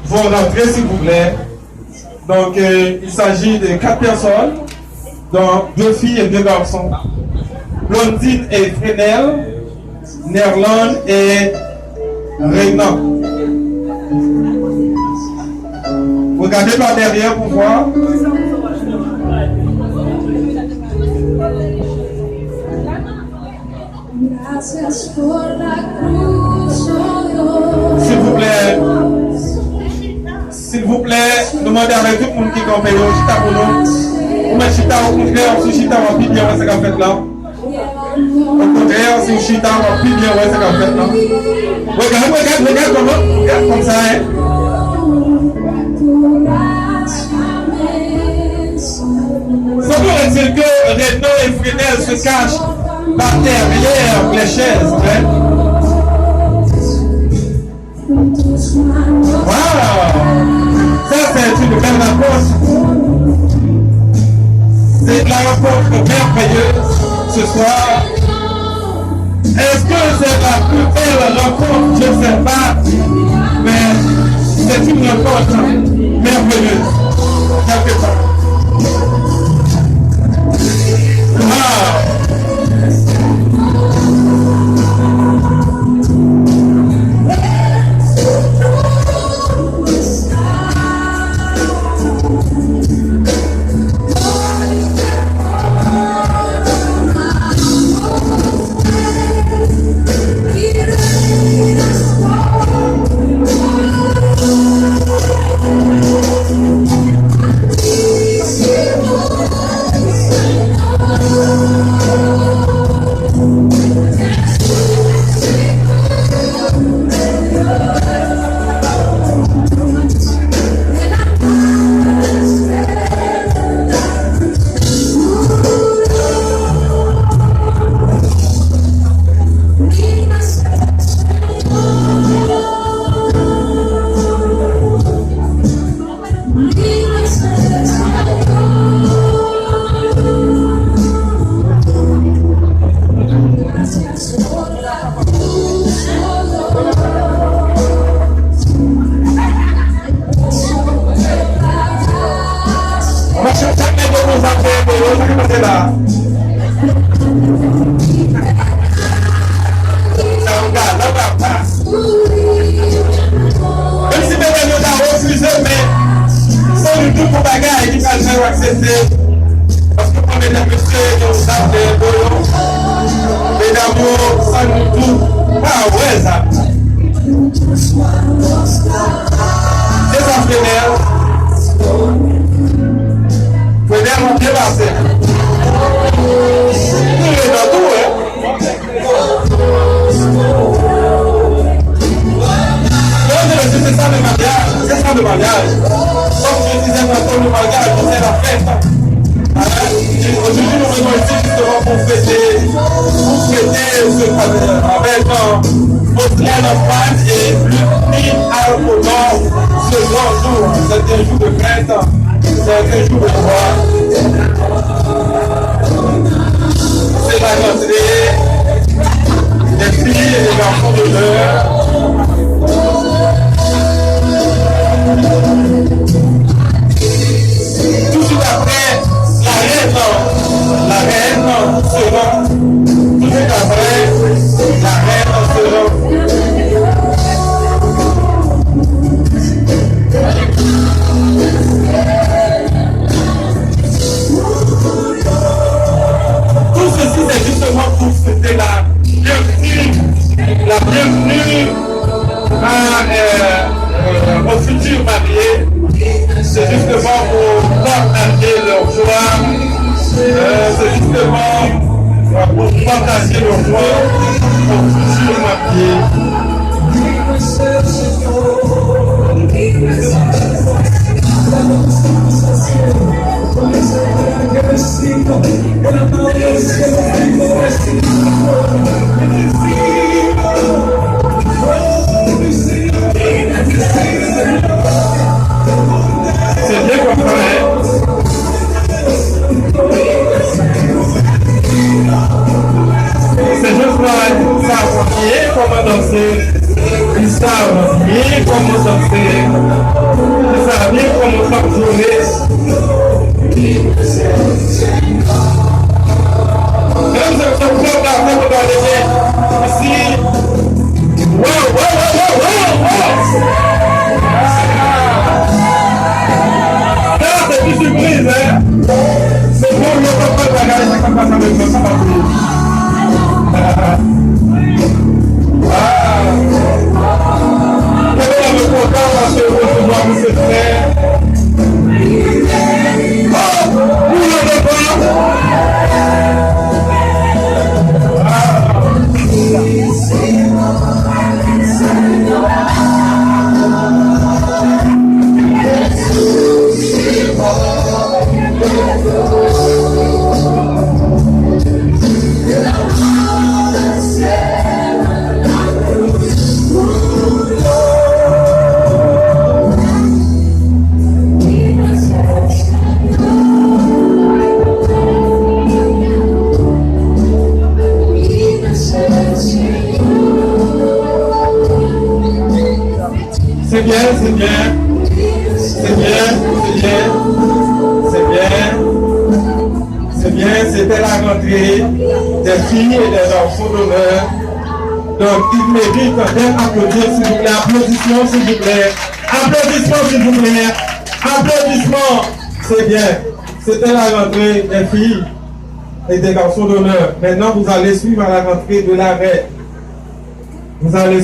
vont rentrer, s'il vous plaît. Donc, il s'agit de 4 personnes, dont 2 filles et 2 garçons. Blondine et Fresnel, Nerland et Renan. Regardez par derrière pour voir. S'il vous plaît, demandez avec tout le monde qui campagne au chita pour nous. Ou mettre chita au contraire, si chita va plus bien, c'est qu'en fait là. Au contraire, si chita va plus bien, c'est qu'en fait là. Regarde comment, regarde comme ça, hein. Ça veut dire que Renaud et Fresnel se cachent par derrière les chaises, hein. Wow! Ça, c'est une belle rencontre. C'est la rencontre merveilleuse ce soir. Est-ce que c'est la plus belle rencontre? Je ne sais pas. Mais c'est une rencontre merveilleuse. Quelque part. Wow! C'est juste pour savoir comment danser. C'est ça, bien commencer la journée. Même si vous pouvez regarder dans les mains, ici, wow. Ça, c'est une surprise, hein. C'est bon, le papa de la galette, c'est comme ça, avec le papa. C'est bien. C'était la rentrée des filles et des enfants d'honneur. Donc, ils méritent d'être applaudis, s'il vous plaît. Applaudissements, s'il vous plaît. Applaudissements, s'il vous plaît. Applaudissements. C'est bien. C'était la rentrée des filles et des garçons d'honneur. Maintenant, vous allez suivre à la rentrée de l'arrêt. Vous allez